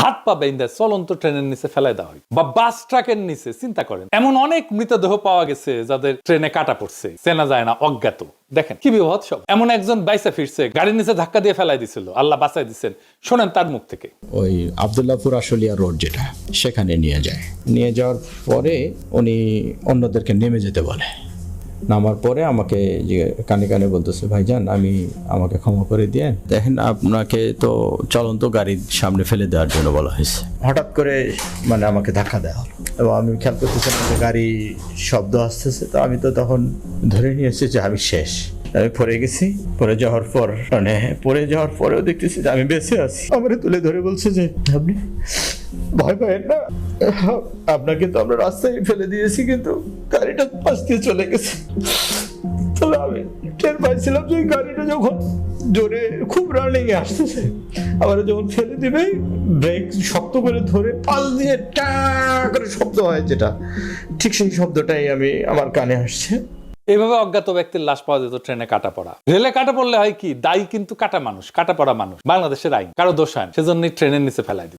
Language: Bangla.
হাত পা বেঁধে চলন্ত ট্রেনের নিচে ফেলাই দেওয়া হয় বা বাস ট্রাকের নিচে। চিন্তা করেন, এমন অনেক মৃতদেহ পাওয়া গেছে যাদের ট্রেনে কাটা পড়ছে, চেনা যায় না, অজ্ঞাত। দেখেন কি বিভৎসব। এমন একজন বাইসা ফিরছে, গাড়ির নিচে ধাক্কা দিয়ে ফেলাই দিছিল, আল্লাহ বাঁচাই দিচ্ছেন। শোনেন তার মুখ থেকে। ওই আবদুল্লাহপুর আশুলিয়া রোড যেটা, সেখানে নিয়ে যায়। নিয়ে যাওয়ার পরে উনি অন্যদেরকে নেমে যেতে বলে। নামার পরে আমাকে যে কানে কানে বলতেছে, ভাইজান আমাকে ক্ষমা করে দিয়ে দেখেন, আপনাকে তো চলন্ত গাড়ির সামনে ফেলে দেওয়ার জন্য বলা হয়েছে। হঠাৎ করে মানে আমাকে ধাক্কা দেওয়া হলো এবং আমি খেয়াল করতেছিলাম যে গাড়ি শব্দ আসতেছে। তো আমি তো তখন ধরে নিয়েছি যে আমি শেষ, আমি পড়ে গেছি। পড়ে যাওয়ার পর পড়ে যাওয়ার পরেও দেখতেছি যে আমি বেঁচে আছি। আমার তুলে ধরে বলছে যে আপনি ভয় পাবেন না, আপনাকে তো আমরা রাস্তায় ফেলে দিয়েছি, কিন্তু গাড়িটা পাশ দিয়ে চলে গেছে। তাহলে আমি টের পাইছিলাম যে গাড়িটা যখন জোরে খুব রানিং এ আসতেছে, আবার যখন ফেলে দিবে ব্রেক শক্ত করে ধরে পাশ দিয়ে টা করে শব্দ হয়, যেটা ঠিক সেই শব্দটাই আমার কানে আসছে। এইভাবে অজ্ঞাত ব্যক্তির লাশ পাওয়া যেত ট্রেনে কাটা পড়া। রেলে কাটা পড়লে হয় কি, দায়ী কিন্তু কাটা মানুষ, কাটা পড়া মানুষ। বাংলাদেশের আইন, কারো দোষ হয় না, সেজন্য ট্রেনের নিচে ফেলাই দিত।